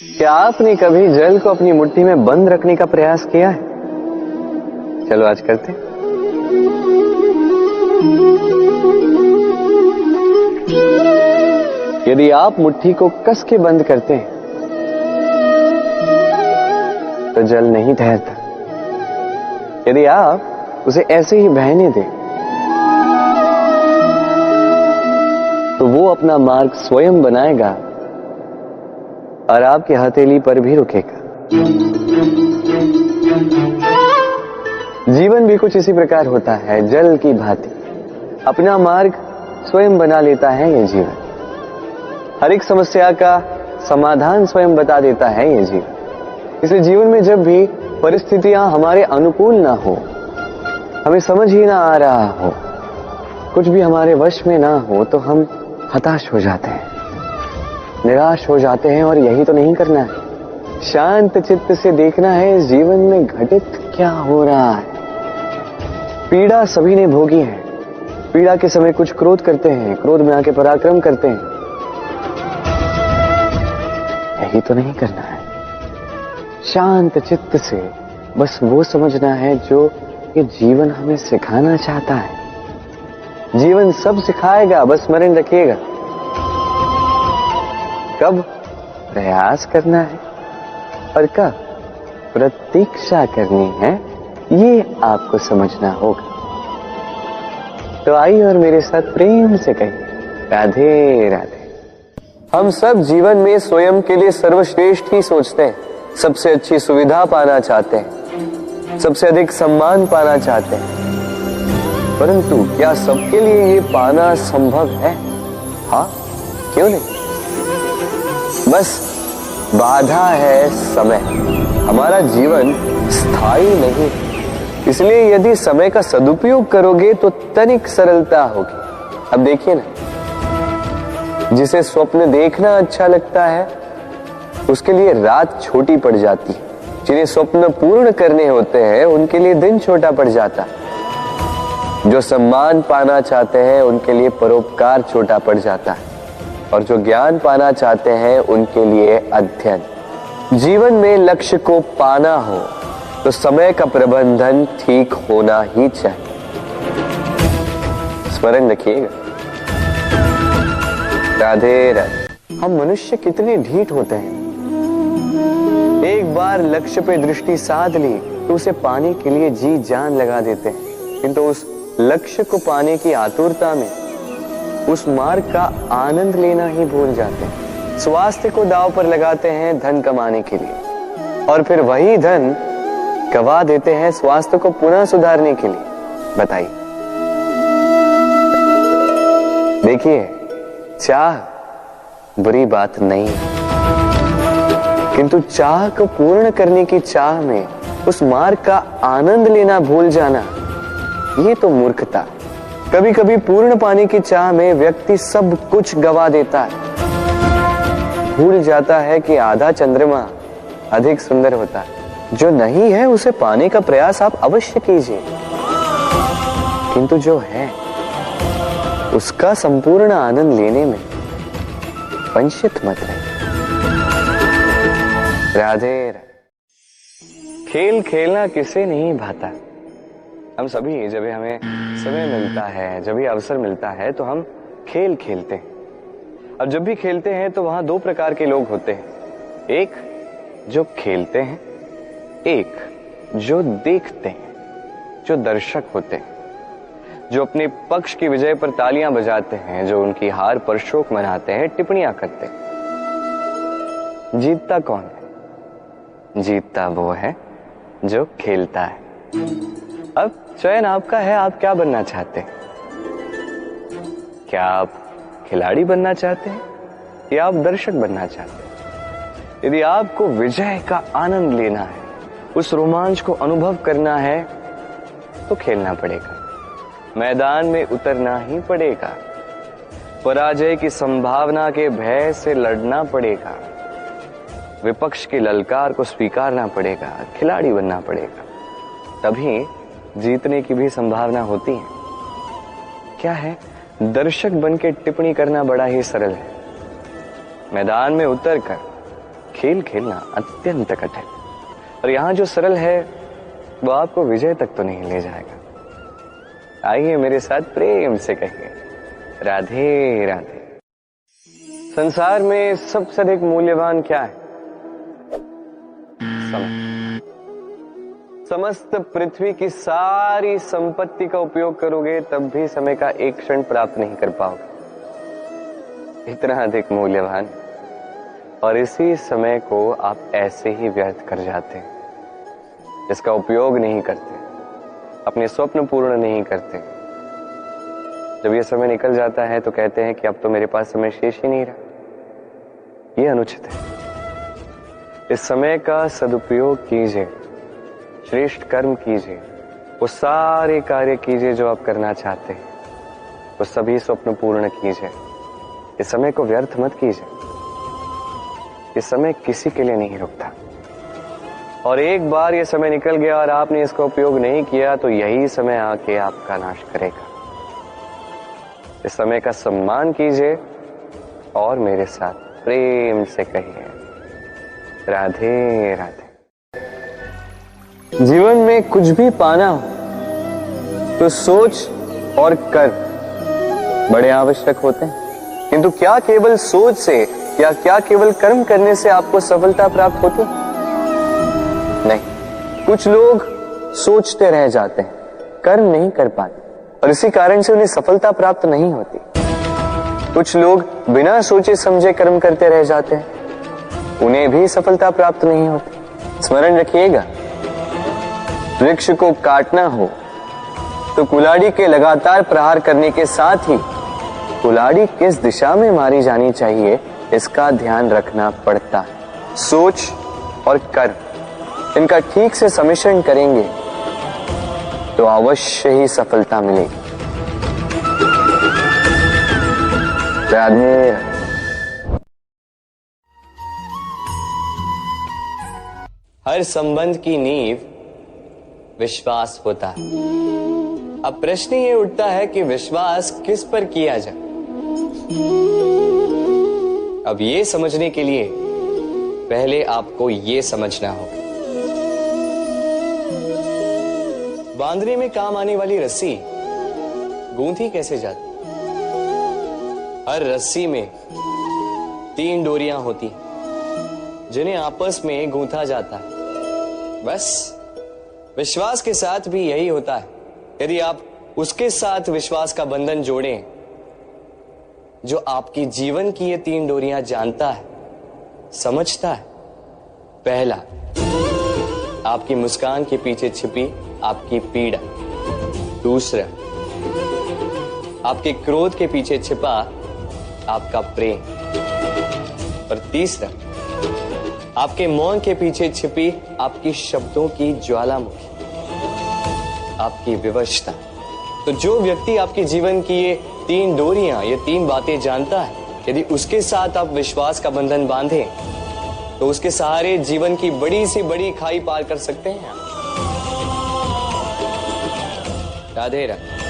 क्या आपने कभी जल को अपनी मुट्ठी में बंद रखने का प्रयास किया है? चलो आज करते हैं। यदि आप मुट्ठी को कस के बंद करते हैं तो जल नहीं ठहरता। यदि आप उसे ऐसे ही बहने दें तो वो अपना मार्ग स्वयं बनाएगा और आपकी हथेली पर भी रुकेगा। जीवन भी कुछ इसी प्रकार होता है, जल की भांति अपना मार्ग स्वयं बना लेता है ये जीवन। हर एक समस्या का समाधान स्वयं बता देता है ये जीवन। इसलिए जीवन में जब भी परिस्थितियां हमारे अनुकूल ना हो, हमें समझ ही ना आ रहा हो, कुछ भी हमारे वश में ना हो, तो हम हताश हो जाते हैं, निराश हो जाते हैं। और यही तो नहीं करना है। शांत चित्त से देखना है इस जीवन में घटित क्या हो रहा है। पीड़ा सभी ने भोगी है। पीड़ा के समय कुछ क्रोध करते हैं, क्रोध में आके पराक्रम करते हैं। यही तो नहीं करना है। शांत चित्त से बस वो समझना है जो ये जीवन हमें सिखाना चाहता है। जीवन सब सिखाएगा, बस स्मरण रखिएगा कब प्रयास करना है और कब प्रतीक्षा करनी है, ये आपको समझना होगा। तो आइए और मेरे साथ प्रेम से कहिए, राधे राधे। हम सब जीवन में स्वयं के लिए सर्वश्रेष्ठ ही सोचते हैं, सबसे अच्छी सुविधा पाना चाहते हैं, सबसे अधिक सम्मान पाना चाहते हैं। परंतु क्या सबके लिए ये पाना संभव है? हाँ, क्यों नहीं। बस बाधा है समय। हमारा जीवन स्थायी नहीं, इसलिए यदि समय का सदुपयोग करोगे तो तनिक सरलता होगी। अब देखिए ना, जिसे स्वप्न देखना अच्छा लगता है उसके लिए रात छोटी पड़ जाती है। जिन्हें स्वप्न पूर्ण करने होते हैं उनके लिए दिन छोटा पड़ जाता है। जो सम्मान पाना चाहते हैं उनके लिए परोपकार छोटा पड़ जाता है, और जो ज्ञान पाना चाहते हैं उनके लिए अध्ययन। जीवन में लक्ष्य को पाना हो तो समय का प्रबंधन ठीक होना ही चाहिए। स्मरण रखिएगा, राधे राधे। हम मनुष्य कितने ढीठ होते हैं। एक बार लक्ष्य पे दृष्टि साध ली तो उसे पाने के लिए जी जान लगा देते हैं, किंतु उस लक्ष्य को पाने की आतुरता में उस मार्ग का आनंद लेना ही भूल जाते हैं। स्वास्थ्य को दांव पर लगाते हैं धन कमाने के लिए, और फिर वही धन गवा देते हैं स्वास्थ्य को पुनः सुधारने के लिए। बताइए। देखिए, चाह बुरी बात नहीं है, किंतु चाह को पूर्ण करने की चाह में उस मार्ग का आनंद लेना भूल जाना, ये तो मूर्खता। कभी कभी पूर्ण पाने की चाह में व्यक्ति सब कुछ गवा देता है, भूल जाता है कि आधा चंद्रमा अधिक सुंदर होता है। जो नहीं है उसे पाने का प्रयास आप अवश्य कीजिए, किंतु जो है उसका संपूर्ण आनंद लेने में वंचित मत रहिए। राधे राधे। खेल खेलना किसे नहीं भाता। हम सभी जब हमें समय मिलता है, जब भी अवसर मिलता है तो हम खेल खेलते हैं। अब जब भी खेलते हैं तो वहां दो प्रकार के लोग होते हैं, एक जो खेलते हैं, एक जो देखते हैं, जो दर्शक होते हैं, जो अपने पक्ष की विजय पर तालियां बजाते हैं, जो उनकी हार पर शोक मनाते हैं, टिप्पणियां करते हैं। जीतता कौन है? जीतता वो है जो खेलता है। अब चयन आपका है, आप क्या बनना चाहते हैं? क्या आप खिलाड़ी बनना चाहते हैं या आप दर्शक बनना चाहते हैं? यदि आपको विजय का आनंद लेना है, उस रोमांच को अनुभव करना है, तो खेलना पड़ेगा, मैदान में उतरना ही पड़ेगा, पराजय की संभावना के भय से लड़ना पड़ेगा, विपक्ष की ललकार को स्वीकारना पड़ेगा, खिलाड़ी बनना पड़ेगा। तभी जीतने की भी संभावना होती है। क्या है, दर्शक बनके टिप्पणी करना बड़ा ही सरल है। मैदान में उतरकर खेल खेलना अत्यंत कठिन, और यहां जो सरल है वो आपको विजय तक तो नहीं ले जाएगा। आइए मेरे साथ प्रेम से कहिए, राधे राधे। संसार में सबसे अधिक मूल्यवान क्या है? समय। समस्त पृथ्वी की सारी संपत्ति का उपयोग करोगे तब भी समय का एक क्षण प्राप्त नहीं कर पाओगे, इतना अधिक मूल्यवान। और इसी समय को आप ऐसे ही व्यर्थ कर जाते हैं, इसका उपयोग नहीं करते, अपने स्वप्न पूर्ण नहीं करते। जब यह समय निकल जाता है तो कहते हैं कि अब तो मेरे पास समय शेष ही नहीं रहा। यह अनुचित है। इस समय का सदुपयोग कीजिए, श्रेष्ठ कर्म कीजिए, वो सारे कार्य कीजिए जो आप करना चाहते हैं, वो सभी स्वप्न पूर्ण कीजिए। इस समय को व्यर्थ मत कीजिए। इस समय किसी के लिए नहीं रुकता, और एक बार ये समय निकल गया और आपने इसका उपयोग नहीं किया तो यही समय आके आपका नाश करेगा। इस समय का सम्मान कीजिए और मेरे साथ प्रेम से कहिए, राधे राधे। जीवन में कुछ भी पाना हो तो सोच और कर बड़े आवश्यक होते हैं, किंतु क्या केवल सोच से या क्या केवल कर्म करने से आपको सफलता प्राप्त होती? नहीं। कुछ लोग सोचते रह जाते हैं, कर्म नहीं कर पाते, और इसी कारण से उन्हें सफलता प्राप्त नहीं होती। कुछ लोग बिना सोचे समझे कर्म करते रह जाते हैं, उन्हें भी सफलता प्राप्त नहीं होती। स्मरण रखिएगा, वृक्ष को काटना हो तो कुल्हाड़ी के लगातार प्रहार करने के साथ ही कुल्हाड़ी किस दिशा में मारी जानी चाहिए इसका ध्यान रखना पड़ता है। सोच और कर्म, इनका ठीक से सम्मिश्रण करेंगे तो अवश्य ही सफलता मिलेगी। राधे। हर संबंध की नींव विश्वास होता है। अब प्रश्न ये उठता है कि विश्वास किस पर किया जाए। अब ये समझने के लिए पहले आपको ये समझना होगा, बांधने में काम आने वाली रस्सी गूंथी कैसे जाती? हर रस्सी में 3 डोरियां होती जिन्हें आपस में गूंथा जाता है। बस विश्वास के साथ भी यही होता है। यदि आप उसके साथ विश्वास का बंधन जोड़ें जो आपकी जीवन की ये 3 डोरियां जानता है, समझता है। पहला, आपकी मुस्कान के पीछे छिपी आपकी पीड़ा। दूसरा, आपके क्रोध के पीछे छिपा आपका प्रेम। और तीसरा, आपके मौन के पीछे छिपी आपकी शब्दों की ज्वालामुखी, आपकी विवशता। तो जो व्यक्ति आपके जीवन की ये 3 डोरियां, ये 3 बातें जानता है, यदि उसके साथ आप विश्वास का बंधन बांधें तो उसके सहारे जीवन की बड़ी से बड़ी खाई पार कर सकते हैं। राधे राधे।